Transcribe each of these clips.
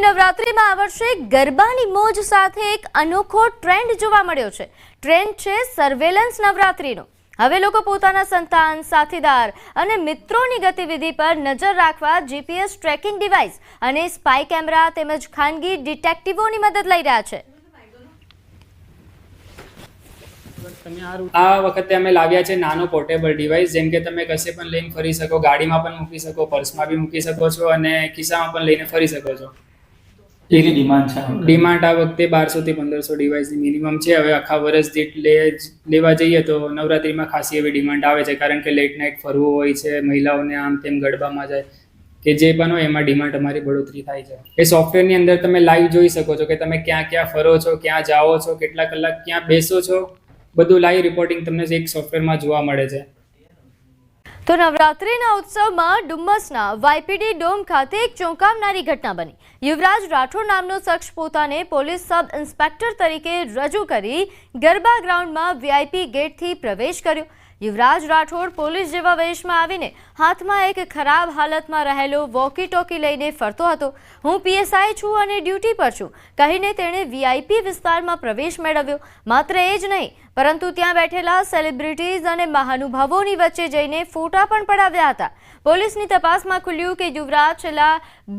નવરાત્રિમાં આ વર્ષે ગરબાની મોજ સાથે એક અનોખો ટ્રેન્ડ જોવા મળ્યો છે। ટ્રેન્ડ છે સર્વેલન્સ નવરાત્રિનો। હવે લોકો પોતાના સંતાન, સાથીદાર અને મિત્રોની ગતિવિધિ પર નજર રાખવા જીપીએસ ટ્રેકિંગ ડિવાઇસ અને સ્પાય કેમેરા તેમજ ખાનગી ડિટેક્ટિવોની મદદ લઈ રહ્યા છે। આ વખતે અમે લાવ્યા છે નાનો પોર્ટેબલ ડિવાઇસ, જેમ કે તમે કશે પણ લઈને ફરી શકો, ગાડીમાં પણ મૂકી શકો, પર્સમાં બી મૂકી શકો છો અને ખિસ્સામાં પણ લઈને ફરી શકો છો। એની ડિમાન્ડ છે? ડિમાન્ડ આ વખતે 1200 થી 1500 ડિવાઇસની મિનિમમ છે। હવે આખા વર્ષ દીઠ લેવા જઈએ તો નવરાત્રિમાં ખાસી એવી ડિમાન્ડ આવે છે, કારણ કે લેટ નાઇટ ફરવું હોય છે, મહિલાઓને આમ તેમ ગરબામાં જાય કે જે પણ હોય એમાં ડિમાન્ડ અમારી બઢોતરી થાય છે। એ સોફ્ટવેરની અંદર તમે લાઈવ જોઈ શકો છો કે તમે ક્યાં ક્યાં ફરો છો, ક્યાં જાઓ છો, કેટલા કલાક ક્યાં બેસો છો, બધું લાઈવ રિપોર્ટિંગ તમને એક સોફ્ટવેરમાં જોવા મળે છે। તો નવરાત્રિના ઉત્સવમાં ડુમ્મસના વાયપીડી ડોમ ખાતે એક ચોંકાવનારી ઘટના બની। યુવરાજ રાઠોડ નામનો શખ્સ પોતાને પોલીસ સબ ઇન્સ્પેક્ટર તરીકે રજૂ કરી ગરબા ગ્રાઉન્ડમાં વીઆઈપી ગેટથી પ્રવેશ કર્યો। યુવરાજ રાઠોડ પોલીસ જેવા વેશમાં આવીને હાથમાં એક ખરાબ હાલતમાં રહેલો વોકી ટોકી લઈને ફરતો હતો। હું પીએસઆઈ છું અને ડ્યુટી પર છું કહીને તેણે વીઆઈપી વિસ્તારમાં પ્રવેશ મેળવ્યો। માત્ર એ જ નહીં, પરંતુ ત્યાં બેઠેલા સેલિબ્રિટીઝ અને મહાનુભાવોની વચ્ચે જઈને ફોટા પણ પડાવ્યા હતા। પોલીસની તપાસમાં ખુલ્યું કે યુવરાજ છેલ્લા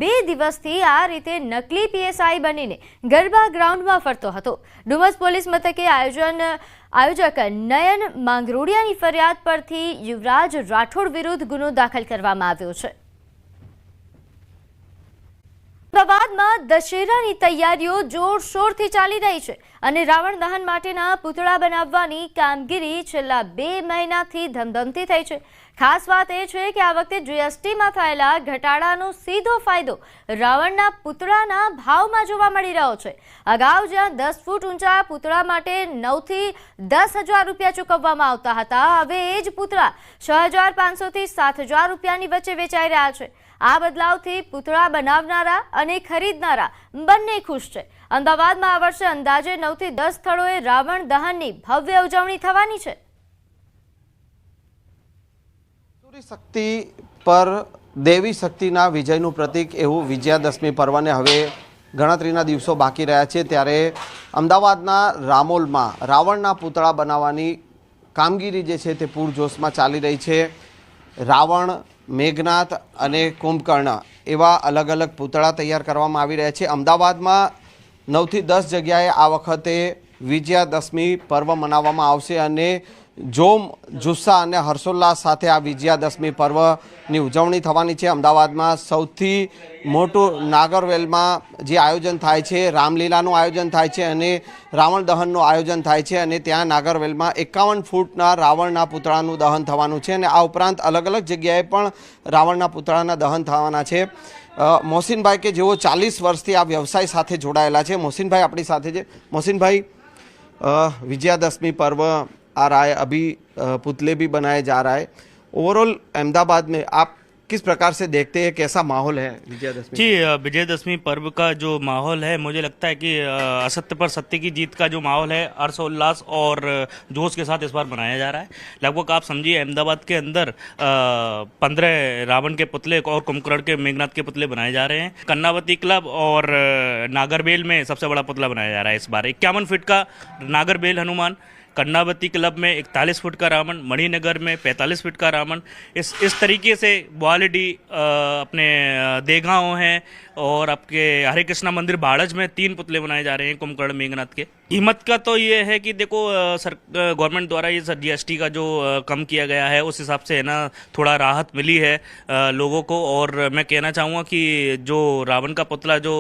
2 દિવસથી આ રીતે નકલી પીએસઆઈ બનીને ગરબા ગ્રાઉન્ડમાં ફરતો હતો। ડુમસ પોલીસ મથકે આયોજક નયન માંગરોડિયાની ફરિયાદ પરથી યુવરાજ રાઠોડ વિરુદ્ધ ગુનો દાખલ કરવામાં આવ્યો છે। અમદાવાદમાં દશેરાની તૈયારીઓ જોરશોરથી ચાલી રહી છે અને રાવણ દહન માટેના પૂતળા બનાવવાની કામગીરી છેલ્લા 2 મહિનાથી ધમધમતી થઈ છે। ખાસ વાત એ છે કે આ વખતે જીએસટીમાં થયેલા ઘટાડાનો સીધો ફાયદો રાવણના પૂતળાના ભાવમાં જોવા મળી રહ્યો છે। અગાઉ જ્યાં 10 ફૂટ ઊંચા પૂતળા માટે 9 થી 10,000 રૂપિયા ચૂકવવામાં આવતા હતા, હવે એ જ પૂતળા 6,500 થી 7,000 રૂપિયાની વચ્ચે વેચાઈ રહ્યા છે। આ બદલાવથી પૂતળા બનાવનારા અને ખરીદનારા બંને ખુશ છે। અમદાવાદમાં આ વર્ષે અંદાજે 9 થી 10 સ્થળોએ રાવણ દહનની ભવ્ય ઉજવણી થવાની છે। શક્તિ પર દેવી શક્તિના વિજયનું પ્રતીક એવું વિજયાદશમી પર્વને હવે ગણતરીના દિવસો બાકી રહ્યા છે, ત્યારે અમદાવાદના રામોલમાં રાવણના પૂતળા બનાવવાની કામગીરી જે છે તે પૂરજોશમાં ચાલી રહી છે। રાવણ, મેઘનાથ અને કુંભકર્ણ એવા અલગ અલગ પૂતળા તૈયાર કરવામાં આવી રહ્યા છે। અમદાવાદમાં 9 થી 10 જગ્યાએ આ વખતે વિજયાદશમી પર્વ મનાવવામાં આવશે અને જોમ, જુસ્સા અને હર્ષોલ્લાસ સાથે આ વિજયાદશમી પર્વની ઉજવણી થવાની છે। અમદાવાદમાં સૌથી મોટું નાગરવેલમાં જે આયોજન થાય છે, રામલીલાનું આયોજન થાય છે અને રાવણ દહનનું આયોજન થાય છે અને ત્યાં નાગરવેલમાં 51 ફૂટના રાવણના પૂતળાનું દહન થવાનું છે અને આ ઉપરાંત અલગ અલગ જગ્યાએ પણ રાવણના પૂતળાના દહન થવાના છે। મોહસિનભાઈ કે જેઓ 40 વર્ષથી આ વ્યવસાય સાથે જોડાયેલા છે, મોહસિનભાઈ આપણી સાથે છે। મોહસિનભાઈ, विजयादशमी पर्व आ रहा है, अभी पुतले भी बनाए जा रहा है, ओवरऑल अहमदाबाद में आप किस प्रकार से देखते हैं, कैसा माहौल है विजयादशमी? जी, विजयादशमी पर्व का जो माहौल है, मुझे लगता है कि असत्य पर सत्य की जीत का जो माहौल है, हर्षोल्लास और जोश के साथ इस बार मनाया जा रहा है। लगभग आप समझिए अहमदाबाद के अंदर 15 रावण के पुतले और कुंभकर्ण के, मेघनाथ के पुतले बनाए जा रहे हैं। कन्नावती क्लब और नागरबेल में सबसे बड़ा पुतला बनाया जा रहा है इस बार। 51 फीट का नागरबेल हनुमान, कन्नावती क्लब में 41 फुट का रावण, मणिनगर में 45 फीट का रावण। इस तरीके से ग्वालिडी, अपने देगांव हैं और आपके हरे कृष्णा मंदिर बाड़ज में 3 पुतले बनाए जा रहे हैं कुंभकर्ण, मेघनाथ के। कीमत का तो ये है कि देखो गवर्नमेंट द्वारा ये जीएसटी का जो कम किया गया है, उस हिसाब से है ना थोड़ा राहत मिली है लोगों को। और मैं कहना चाहूँगा कि जो रावण का पुतला जो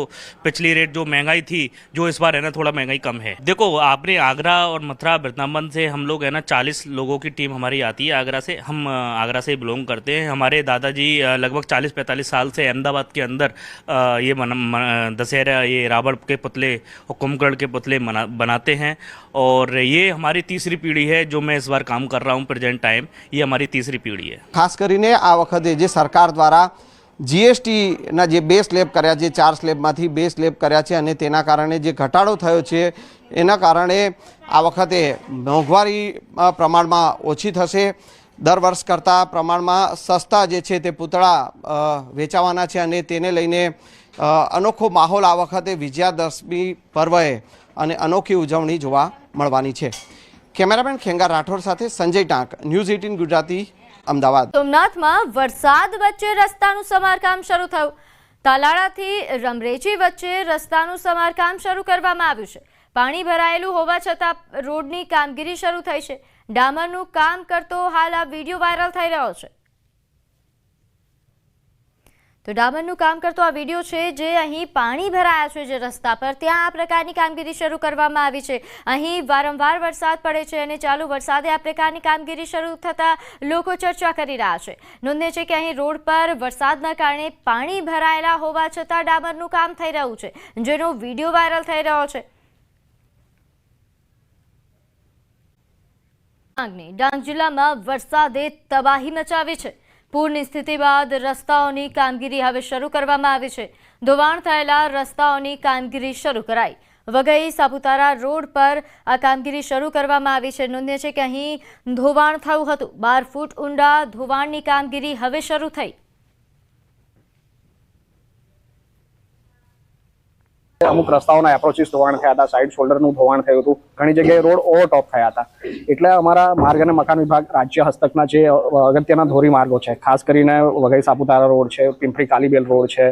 पिछली रेट जो महंगाई थी, जो इस बार है ना थोड़ा महंगाई कम है। देखो आपने आगरा और मथुरा वृंदावन से हम लोग है ना 40 लोगों की टीम हमारी आती है आगरा से। हम आगरा से बिलोंग करते हैं। हमारे दादाजी लगभग 40-45 साल से अहमदाबाद के अंदर ये दशहरा, ये रावण के पुतले और कुंभकर्ण के पुतले बनाते हैं और ये हमारी तीसरी पीढ़ी है जो मैं इस बार काम कर रहा हूँ प्रेजेंट टाइम, ये हमारी तीसरी पीढ़ी है। खास કરીને આ વખતે જે સરકાર દ્વારા જીએસટીના જે 2 સ્લેબ કર્યા છે, 4 સ્લેબમાંથી 2 સ્લેબ કર્યા છે અને તેના કારણે જે ઘટાડો થયો છે એના કારણે આ વખતે મોંઘવારી પ્રમાણમાં ઓછી થશે। દર વર્ષ કરતાં પ્રમાણમાં સસ્તા જે છે તે પૂતળા વેચાવાના છે અને તેને લઈને અનોખો માહોલ આ વખતે વિજયાદશમી પર્વએ અને અનોખી ઉજવણી જોવા મળવાની છે. કેમેરામેન ખેંગા રાઠોડ સાથે સંજય ટાંક, ન્યૂઝ 18 ગુજરાતી, અમદાવાદ. સોમનાથમાં વરસાદ વચ્ચે રસ્તાનું સમારકામ શરૂ થયું. તાલાળાથી રમરેજી વચ્ચે રસ્તાનું સમારકામ શરૂ કરવામાં આવ્યું છે. પાણી ભરાયેલું હોવા છતાં રોડની કામગીરી શરૂ થઈ છે. ડામરનું કામ કરતો હાલ આ વિડીયો વાયરલ થઈ રહ્યો છે. તો ડામરનું કામ કરતો આ વિડીયો છે જે અહીં પાણી ભરાયા છે જે રસ્તા પર, ત્યાં આ પ્રકારની કામગીરી શરૂ કરવામાં આવી છે. અહીં વારંવાર વરસાદ પડે છે અને ચાલુ વરસાદે આ પ્રકારની કામગીરી શરૂ થતાં લોકો ચર્ચા કરી રહ્યા છે. નોંધનીય છે કે અહીં રોડ પર વરસાદના કારણે પાણી ભરાયેલા હોવા છતાં ડામરનું કામ થઈ રહ્યું છે, જેનો વિડીયો વાયરલ થઈ રહ્યો છે. ડાંગ જિલ્લામાં વરસાદે તબાહી મચાવી છે. પૂરની સ્થિતિ બાદ રસ્તાઓની કામગીરી હવે શરૂ કરવામાં આવી છે. ધોવાણ થયેલા રસ્તાઓની કામગીરી શરૂ કરાઈ. વઘઈ સાપુતારા રોડ પર આ કામગીરી શરૂ કરવામાં આવી છે. નોંધનીય છે કે અહીં ધોવાણ થયું હતું. 12 ફૂટ ઊંડા ધોવાણની કામગીરી હવે શરૂ થઈ. અમુક રસ્તાઓના એપ્રોચીસ ધોવાણ થયા હતા, સાઇડ શોલ્ડરનું ધોવાણ થયું હતું, ઘણી જગ્યાએ રોડ ઓવરટોપ થયા હતા. એટલે અમારા માર્ગ અને મકાન વિભાગ રાજ્ય હસ્તકના જે અગત્યના ધોરીમાર્ગો છે, ખાસ કરીને વઘઈ સાપુતારા રોડ છે, પિંપરી કાલીબેલ રોડ છે,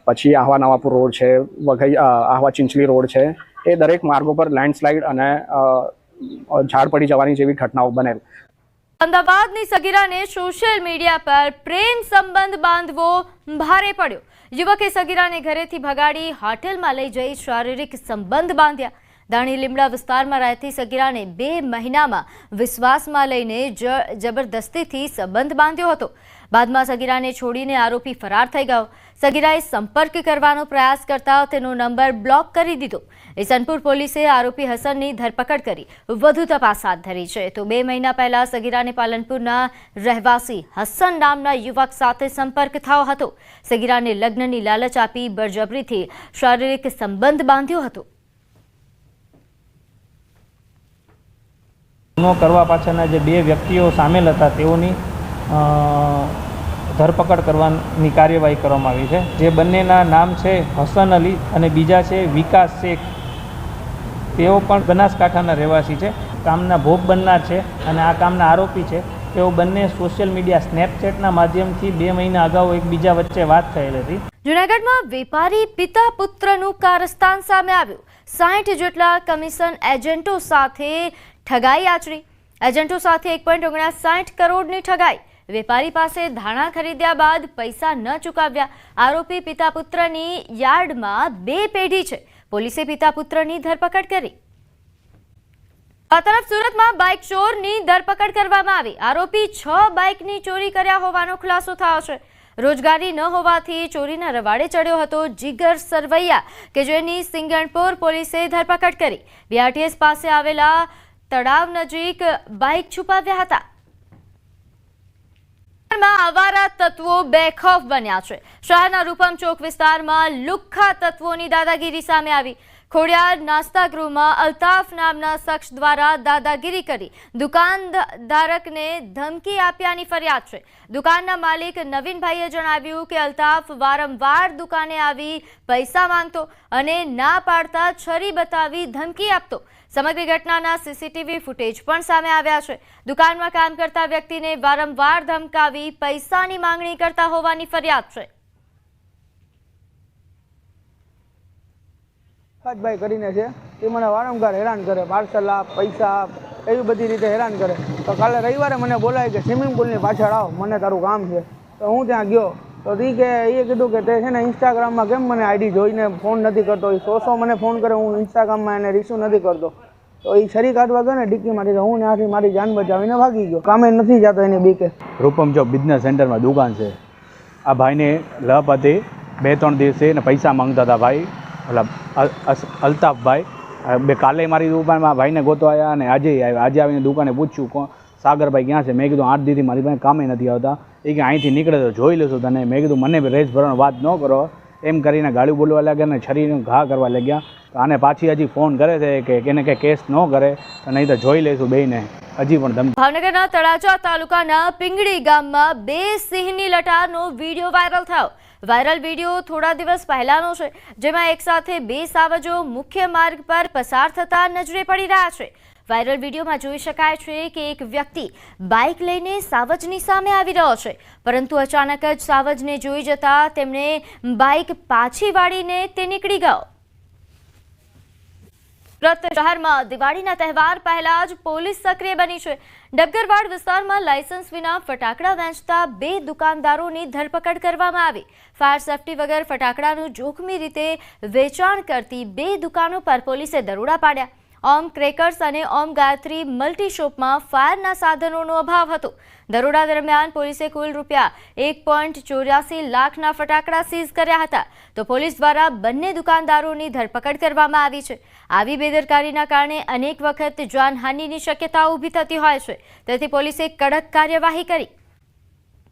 પછી આહવા નવાપુર રોડ છે, વઘઈ આહવા ચિંચલી રોડ છે, એ દરેક માર્ગો પર લેન્ડસ્લાઇડ અને ઝાડ પડી જવાની જેવી ઘટનાઓ બનેલ. અમદાવાદની સગીરાને સોશિયલ મીડિયા પર પ્રેમ સંબંધ બાંધવો ભારે પડ્યો. યુવકે સગીરાને ઘરેથી ભગાડી હોટેલમાં લઈ જઈ શારીરિક સંબંધ બાંધ્યા. દાણી લીમડા વિસ્તારમાં રહેતી સગીરાને 2 મહિનામાં વિશ્વાસમાં લઈને જબરદસ્તીથી સંબંધ બાંધ્યો હતો. બાદમાં સગીરાને છોડીને આરોપી ફરાર થઈ ગયો. સગીરાએ સંપર્ક કરવાનો પ્રયાસ કરતા તેનો નંબર બ્લોક કરી દીધો. ઈસનપુર પોલીસે આરોપી હસનની ધરપકડ કરી વધુ તપાસ હાથ ધરી છે. તો 2 મહિના પહેલા સગીરાને પાલનપુરના રહેવાસી હસન નામના યુવક સાથે સંપર્ક થયો હતો. સગીરાને લગ્નની લાલચ આપી બળજબરીથી શારીરિક સંબંધ બાંધ્યો હતો. ગુનો કરવા પાછળના જે 2 વ્યક્તિઓ સામેલ હતા તેઓની ધરપકડ કરવાની કાર્યવાહી કરવામાં આવી છે. જે બંનેના નામ છે હસન અલી અને બીજા છે વિકાસ શેખ. તેઓ પણ બનાસકાંઠાના રહેવાસી છે, કામના ભોગ બનનાર છે અને આ કામના આરોપી છે. તેઓ બંને સોશિયલ મીડિયા સ્નેપચેટના માધ્યમથી 2 મહિના અગાઉ એકબીજા વચ્ચે વાત થયેલ હતી. જૂનાગઢમાં વેપારી પિતા પુત્રનું કારસ્તાન સામે આવ્યું. 60 જેટલા કમિશન એજન્ટો સાથે ઠગાઈ આચરી. એજન્ટો સાથે 1.59 કરોડની ઠગાઈ. વેપારી પાસે ધાણા ખરીદ્યા બાદ પૈસા ન ચૂકવ્યા. આરોપી પિતા પુત્રની યાર્ડમાં 2 પેઢી છે. પોલીસે પિતા પુત્રની ધરપકડ કરી. આ તરફ સુરતમાં બાઇક ચોરની ધરપકડ કરવામાં આવી. આરોપી 6 બાઇકની ચોરી કર્યા હોવાનો ખુલાસો થયો છે. રોજગારી ન હોવાથી ચોરીના રવાડે ચડ્યો હતો જીગર સરવૈયા, કે જેની સિંગણપોર પોલીસે ધરપકડ કરી. બીઆરટીએસ પાસે આવેલા તળાવ નજીક બાઇક છુપાવ્યા હતા. આવારા તત્વો બેખૌફ બન્યા છે. શહેરના રૂપમ ચોક વિસ્તારમાં લુખ્ખા તત્વોની દાદાગીરી સામે આવી. ખોડિયાર નાસ્તા ગૃહમાં અલ્તાફ નામના શખ્સ દ્વારા દાદાગીરી કરી દુકાનધારકને ધમકી આપ્યાની ફરિયાદ છે. દુકાનના માલિક નવીનભાઈએ જણાવ્યું કે અલ્તાફ વારંવાર દુકાને આવી પૈસા માંગતો અને ના પાડતા છરી બતાવી ધમકી આપતો. સમગ્ર ઘટનાના સીસીટીવી ફૂટેજ પણ સામે આવ્યા છે. દુકાનમાં કામ કરતા વ્યક્તિને વારંવાર ધમકાવી પૈસાની માંગણી કરતા હોવાની ફરિયાદ છે. ભાઈ કરીને છે એ મને વારંવાર હેરાન કરે, પાર્સલ આપ, પૈસા આપ, એવી બધી રીતે હેરાન કરે. તો કાલે રવિવારે મને બોલાય કે સ્વિમિંગ પુલની પાછળ આવ, મને તારું કામ છે. તો હું ત્યાં ગયો તો એ કીધું કે તે છે ને ઇન્સ્ટાગ્રામમાં કેમ મને આઈડી જોઈને ફોન નથી કરતો. એ 100 મને ફોન કરે, હું ઇન્સ્ટાગ્રામમાં એને રિસીવ નથી કરતો. તો એ છરી કાઢવા ગયો ને ડિક્કીમાંથી, તો હું ત્યાંથી મારી જાન બચાવીને ભાગી ગયો. કામે નથી જતો એની બીકે. રૂપમ ચોક બિઝનેસ સેન્ટરમાં દુકાન છે. આ ભાઈને લપ હતી, 2-3 દિવસે એને પૈસા માંગતા હતા ભાઈ, અલ્તાફભાઈ. કાલે મારી દુકાનમાં ભાઈને ગોતો આવ્યા અને આજે આવ્યા. આજે આવીને દુકાને પૂછ્યું સાગરભાઈ ક્યાં છે. મેં કીધું 8 દીથી મારી પાસે કામે નથી આવતા. એ કે અહીંથી નીકળે તો જોઈ લેશું તને. મેં કીધું મને રેસ ભરવાનો વાત ન કરો. એમ કરીને ગાડી બોલવા લાગ્યા અને છરીનો ઘા કરવા લાગ્યા. આને પાછી હજી ફોન કરે છે કે એને કંઈ કેસ ન કરે તો નહીં તો જોઈ લઈશું બેયને. હજી પણ ધમકી. ભાવનગરના તળાજા તાલુકાના પિંગળી ગામમાં 2 સિંહની લટારનો વિડીયો વાયરલ થયો. વાયરલ વિડીયો થોડા દિવસ પહેલાનો છે, જેમાં એકસાથે 2 સાવજો મુખ્ય માર્ગ પર પસાર થતા નજરે પડી રહ્યા છે। વાયરલ વિડીયોમાં જોઈ શકાય છે કે એક વ્યક્તિ બાઇક લઈને સાવજની સામે આવી રહ્યો છે, પરંતુ અચાનક જ સાવજને જોઈ જતા તેમણે બાઇક પાછી વાળીને તે નીકળી ગયો। સુરત શહેરમાં દિવાળીના તહેવાર પહેલા જ પોલીસ સક્રિય બની છે। ડબગરવાડ વિસ્તારમાં લાયસન્સ વિના ફટાકડા વેચતા 2 દુકાનદારોની ધરપકડ કરવામાં આવી। ફાયર સેફટી વગર ફટાકડાનું જોખમી રીતે વેચાણ કરતી 2 દુકાનો પર પોલીસે દરોડા પાડ્યા। ઓમ ક્રેકર્સ અને ઓમ ગાયત્રી મલ્ટી શોપમાં ફાયરના સાધનોનો અભાવ હતો। દરોડા દરમિયાન પોલીસે કુલ ₹1.84 લાખના ફટાકડા સીઝ કર્યા હતા, તો પોલીસ દ્વારા બંને દુકાનદારોની ધરપકડ કરવામાં આવી છે। આવી બેદરકારીના કારણે અનેક વખત જાનહાનિની શક્યતા ઊભી થતી હોય છે, તેથી પોલીસે કડક કાર્યવાહી કરી।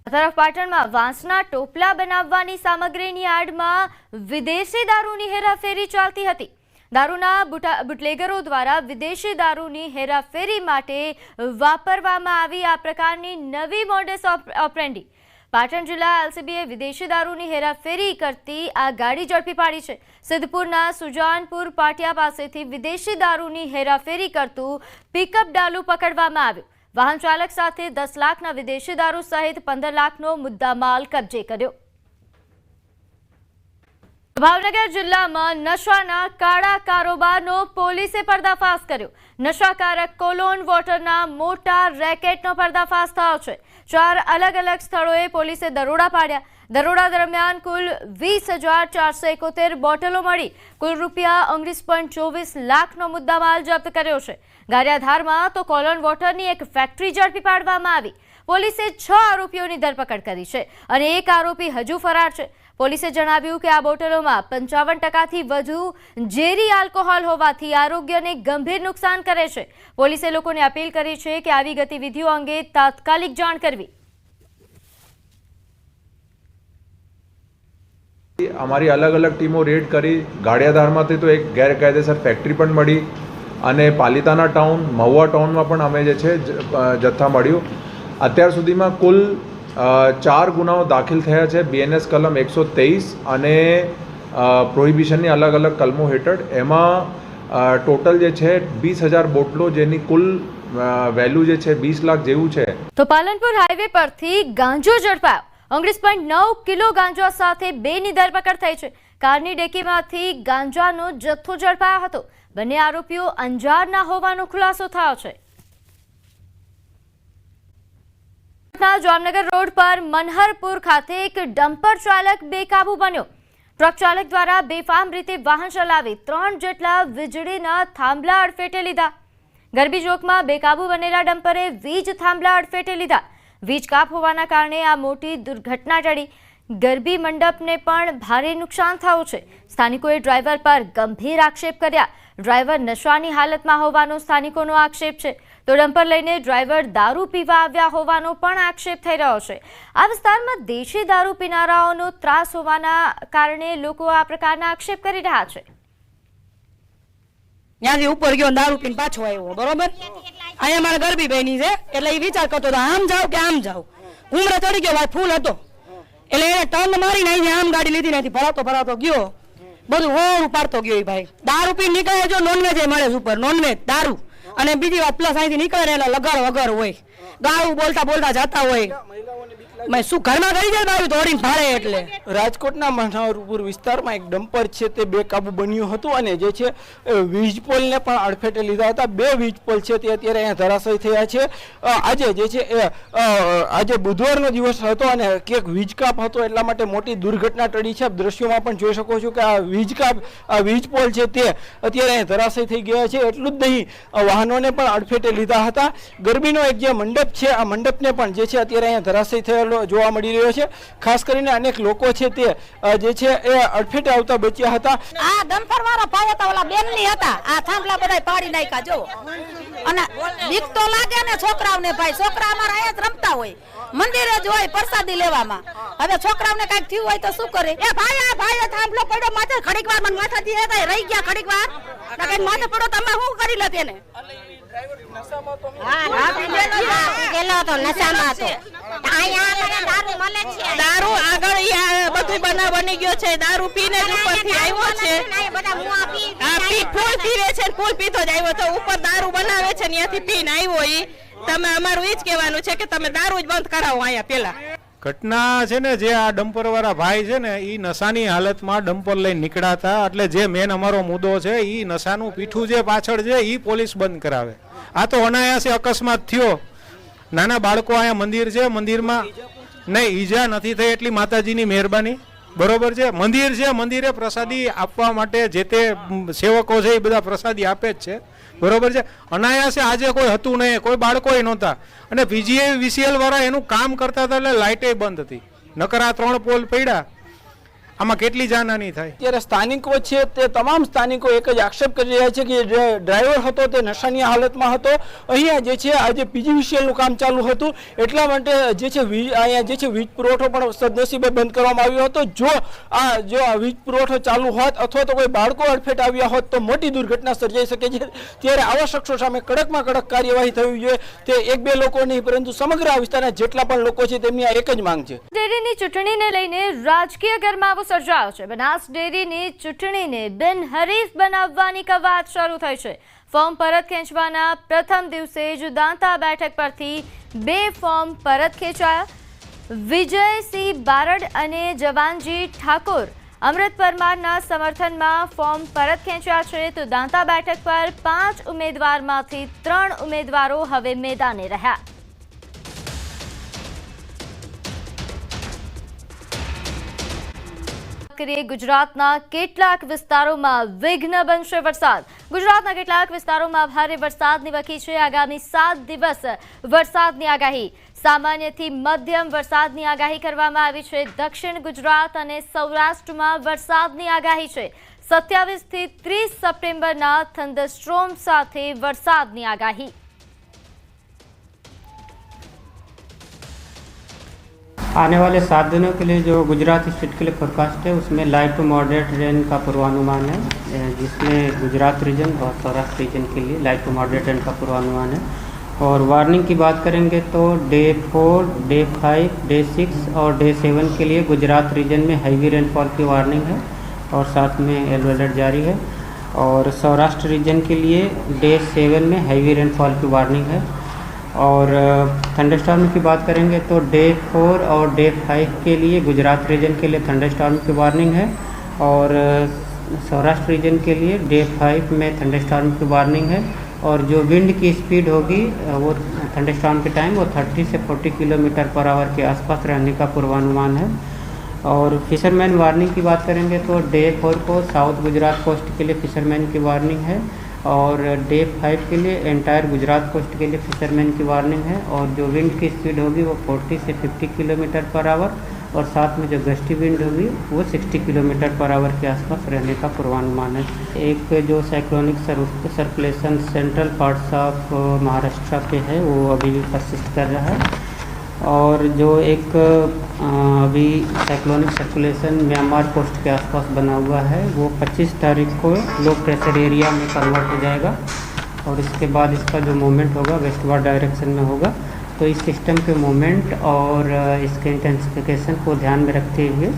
તરફ પાટણમાં વાંસના ટોપલા બનાવવાની સામગ્રીની આડમાં વિદેશી દારૂની હેરાફેરી ચાલતી હતી। દારૂના બુટલેગરો દ્વારા વિદેશી દારૂની હેરાફેરી માટે વાપરવામાં આવી આ પ્રકારની નવી મોડસ ઓપરેન્ડી પાટણ જિલ્લા એલસીબીએ વિદેશી દારૂની હેરાફેરી કરતી આ ગાડી ઝડપી પાડી છે। સિદ્ધપુરના સુજાનપુર પાટિયા પાસેથી વિદેશી દારૂની હેરાફેરી કરતું પિકઅપ ડાલુ પકડવામાં આવ્યું। વાહન ચાલક સાથે 10 લાખના વિદેશી દારૂ સહિત 15 લાખનો મુદ્દામાલ કબજે કર્યો। ભાવનગર જિલ્લામાં નશાના કાળા કારોબારનો પોલીસે પર્દાફાશ કર્યો। નશાકારક કોલોન વોટરના મોટા રેકેટનો પર્દાફાશ થયો છે। 4 અલગ અલગ સ્થળોએ પોલીસે દરોડા પાડ્યા। દરોડા દરમિયાન કુલ 20,471 બોટલો મળી કુલ ₹19.24 લાખનો મુદ્દામાલ જપ્ત કર્યો છે। ગારિયાધારમાં તો કોલોન વોટરની એક ફેક્ટરી ઝડપી પાડવામાં આવી। પોલીસે 6 આરોપીઓની ધરપકડ કરી છે અને એક આરોપી હજુ ફરાર છે। પોલીસે જણાવ્યું કે આ બોટલોમાં 55% વધુ ઝેરી આલ્કોહોલ હોવાથી આરોગ્યને ગંભીર નુકસાન કરે છે। પોલીસે લોકોને અપીલ કરી છે કે આવી ગતિવિધિઓ અંગે તાત્કાલિક જાણ કરવી। અમારી અલગ અલગ ટીમો રેડ કરી ગાડિયાધારમાંથી તો એક ગેરકાયદેસર ફેક્ટરી પણ મળી અને પાલિતાના ટાઉન મહુવા ટાઉનમાં પણ અમે જે છે જથ્થા મળ્યું। અત્યાર સુધીમાં કુલ 4 ગુનાઓ દાખલ થયા છે BNS કલમ 123 અને પ્રોહિબિશનની અલગ અલગ કલમો હેઠળ। એમાં ટોટલ જે છે 20,000 બોટલો જેની કુલ વેલ્યુ જે છે 20 લાખ જેવું છે। તો પાલનપુર હાઈવે પરથી ગાંજો ઝડપાયો। 19.9 કિલો ગાંજા સાથે 2ની ધરપકડ થઈ છે। કારની ડેકીમાંથી ગાંજાનો જથ્થો ઝડપાયો હતો। બંને આરોપીઓ અંજારના હોવાનો ખુલાસો થયો છે। જામનગર રોડ પર મનહરપુર ખાતે એક ડમ્પર ચાલક બેકાબુ બન્યો। ટ્રક ચાલક દ્વારા બેફામ રીતે વાહન ચલાવી 3 જેટલા વીજળીના થાંભલા અડફેટે લીધા। ગરબી ચોકમાં બેકાબુ બનેલા ડમ્પરે વીજ થાંભલા અડફેટે લીધા। વીજ કાપ હોવાના કારણે આ મોટી દુર્ઘટના ટળી। ગરબી મંડપને પણ ભારે નુકસાન થયું છે। સ્થાનિકોએ ડ્રાઈવર પર ગંભીર આક્ષેપ કર્યા। ડ્રાઈવર નશાની હાલતમાં હોવાનો સ્થાનિકોનો આક્ષેપ છે, તો ડમ્પર લઈને ડ્રાઈવર દારૂ પીવા આવ્યા હોવાનો પણ આક્ષેપ થઈ રહ્યો છે। આ વિસ્તારમાં દેશી દારૂ પીનારાઓનો ત્રાસ હોવાના કારણે લોકો આ પ્રકારના આક્ષેપ કરી રહ્યા છે। ત્યાંથી ઉપર ગયો દારૂ પીને પાછો આવ્યો, બરોબર। અહીંયા મારે ગરબી બની છે એટલે એ વિચાર કરતો હતો આમ જાવ કે આમ જાવ। ઉમરે ચડી ગયો ભાઈ, ફૂલ હતો એટલે એને ટર્ન મારીને અહીંયા આમ ગાડી લીધી નથી, ભરાતો ગયો, બધું હોરું પાડતો ગયો ભાઈ। દારૂ પીને નીકળે જો નોનવેજ મળે ઉપર, નોનવેજ દારૂ અને બીજી વાત પ્લસ અહીંથી નીકળે એટલે લગાડ વગર હોય, ગાળું બોલતા જતા હોય। મેં શું ઘરમાં કરી જાય દારૂ તોડીને ભાડે। એટલે રાજકોટના મનહરપુર વિસ્તારમાં એક ડમ્પર છે તે બેકાબુ બન્યું હતું અને જે છે વીજ પોલને પણ અડફેટે લીધા હતા। 2 વીજ પોલ છે તે અત્યારે અહીંયા ધરાશયી થયા છે। આજે જે છે આજે બુધવારનો દિવસ હતો અને ક્યાંક વીજ કાપ હતો એટલા માટે મોટી દુર્ઘટના ટળી છે। દ્રશ્યોમાં પણ જોઈ શકો છો કે આ વીજ પોલ છે તે અત્યારે અહીંયા ધરાશયી થઈ ગયા છે। એટલું જ નહીં, વાહનોને પણ અડફેટે લીધા હતા। ગરબીનો એક જે મંડપ છે આ મંડપને પણ જે છે અત્યારે અહીંયા ધરાશયી થયેલો જોવા મળી રહ્યો છે। ખાસ કરીને અનેક લોકો છે તે જે છે એ અડફેટે આવતા બચ્યા હતા। આ ડમ્પર વાળા ભાઈ હતા, ઓલા બેન ની હતા, આ થાંભલા બધા પાડી નાખ્યા જો। અને બીક તો લાગે ને છોકરાઓને ભાઈ, છોકરા અમારા અહીંયા જ રમતા હોય, મંદિરે જ હોય પ્રસાદી લેવામાં। હવે છોકરાઓને કઈક થયું હોય તો શું કરે? એ ભાઈ થાંભલો પડ્યો માથે, ઘડીક વાર મને માથાથી રહી ગયા, ઘડીક વાર માથે પડ્યો તમે શું કરી લે તેને? નશામાં હતો, દારૂ આગળ બધું બની ગયો છે, દારૂ પીને જ ઉપરથી આવ્યો છે, ફૂલ પીવે છે, ફૂલ પીતો જ આવ્યો તો ઉપર દારૂ બનાવે છે, ત્યાંથી પીને આવ્યો. ઈ તમે અમારું એ જ કહેવાનું છે કે તમે દારૂ જ બંધ કરાવો અહીંયા પેલા. ઘટના છે ને, જે આ ડમ્પર વાળા ભાઈ છે ને, એ નશાની હાલતમાં ડમ્પર લઈને નીકળ્યા હતા. એટલે જે મેન અમારો મુદ્દો છે, એ નશાનું પીઠું જે પાછળ છે એ પોલીસ બંધ કરાવે. આ તો અનાયાસે અકસ્માત થયો, નાના બાળકો અહીંયા મંદિર છે, મંદિરમાં નહીં ઈજા નથી થઈ, એટલી માતાજીની મહેરબાની. બરોબર છે, મંદિર છે, મંદિરે પ્રસાદી આપવા માટે જે તે સેવકો છે એ બધા પ્રસાદી આપે જ છે. બરોબર છે, અનાયાસે આજે કોઈ હતું નહીં, કોઈ બાળકોય નહોતા, અને VGL વાળા એનું કામ કરતા હતા એટલે લાઇટે બંધ હતી. નકર આ 3 પોલ પડ્યા, આમાં કેટલી જાનહાની થાય. ત્યારે સ્થાનિકો છે તે તમામ સ્થાનિકો એક જ આક્ષેપ કરી રહ્યા છે કે જે ડ્રાઈવર હતો તે નશાની હાલતમાં હતો. અહીંયા જે છે આજે PGVCLનું કામ ચાલુ હતું, એટલા માટે જે છે અહીંયા જે છે વીજ પુરવઠો પણ સદનસીબે બંધ કરવામાં આવ્યો હતો. જો આ વીજ પુરવઠો ચાલુ હોત અથવા તો કોઈ બાળકો અડફેટ આવ્યા હોત તો મોટી દુર્ઘટના સર્જાઈ શકે છે. ત્યારે આવા શખ્સો સામે કડકમાં કડક કાર્યવાહી થવી જોઈએ. તે 1-2 લોકો નહીં, પરંતુ સમગ્ર આ વિસ્તારના જેટલા પણ લોકો છે તેમની આ એક જ માંગ છે. ડેરીની ચૂંટણીને લઈને રાજકીય ગરમાવો સર્જાયો છે. બનાસ ડેરીની ચૂંટણીને બિનહરીફ બનાવવાની કવાયત શરૂ થઈ છે. ફોર્મ પરત ખેંચવાના પ્રથમ દિવસે જ દાંતા બેઠક પરથી 2 ફોર્મ પરત ખેંચાયા. વિજયસિંહ બારડ અને જવાનજી ઠાકોર અમૃત પરમારના સમર્થનમાં ફોર્મ પરત ખેંચ્યા છે. તો દાંતા બેઠક પર 5 ઉમેદવારમાંથી 3 ઉમેદવારો હવે મેદાને રહ્યા. ગુજરાતના કેટલાક વિસ્તારોમાં વિઘ્ન બનશે વરસાદ. ગુજરાતના કેટલાક વિસ્તારોમાં ભારે વરસાદની વકી છે. આગામી 7 દિવસ વરસાદની આગાહી. સામાન્યથી મધ્યમ વરસાદની આગાહી કરવામાં આવી છે. દક્ષિણ ગુજરાત અને સૌરાષ્ટ્રમાં વરસાદની આગાહી છે. 27 થી 30 સપ્ટેમ્બરના થંડરસ્ટોર્મ સાથે વરસાદની આગાહી. आने वाले 7 दिनों के लिए जो गुजरात स्टेट के लिए फोरकास्ट है उसमें लाइट टू मॉडरेट रेन का पूर्वानुमान है, जिसमें गुजरात रीजन और सौराष्ट्र रीजन के लिए लाइट टू मॉडरेट रेन का पूर्वानुमान है. और वार्निंग की बात करेंगे तो डे 4, डे 5, डे 6 और डे 7 के लिए गुजरात रीजन में हैवी रेनफॉल की वार्निंग है और साथ में येलो अलर्ट जारी है. और सौराष्ट्र रीजन के लिए डे 7 में हैवी रेनफॉल की वार्निंग है. और थंडरस्टॉर्म की बात करेंगे तो डे 4 और डे 5 के लिए गुजरात रीजन के लिए थंडरस्टॉर्म की वार्निंग है. और सौराष्ट्र रीजन के लिए डे 5 में थंडरस्टॉर्म की वार्निंग है. और जो विंड की स्पीड होगी वो थंडरस्टॉर्म के टाइम वो 30 से 40 किलोमीटर पर आवर के आसपास रहने का पूर्वानुमान है. और फिशरमैन वार्निंग की बात करेंगे तो डे 4 को साउथ गुजरात कोस्ट के लिए फिशरमैन की वार्निंग है. और डे 5 के लिए एंटायर गुजरात कोस्ट के लिए फिशरमैन की वार्निंग है. और जो विंड की स्पीड होगी वो 40 से 50 किलोमीटर पर आवर और साथ में जो गस्टी विंड होगी वो 60 किलोमीटर पर आवर के आसपास रहने का पूर्वानुमान है. एक जो cyclonic circulation central parts of Maharashtra पे है वो अभी भी परसिस्ट कर रहा है. और जो एक अभी साइक्लोनिक सर्कुलेशन म्यांमार कोस्ट के आसपास बना हुआ है वो 25 तारीख को लो प्रेशर एरिया में कन्वर्ट हो जाएगा. और इसके बाद इसका जो मूवमेंट होगा वेस्टवर्ड डायरेक्शन में होगा. तो इस सिस्टम के मूवमेंट और इसके इंटेंसिफिकेशन को ध्यान में रखते हुए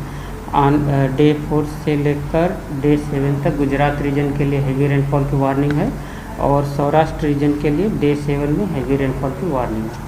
डे 4 से लेकर डे 7 तक गुजरात रीजन के लिए हैवी रेनफॉल की वार्निंग है. और सौराष्ट्र रीजन के लिए डे 7 में हैवी रेनफॉल की वार्निंग है.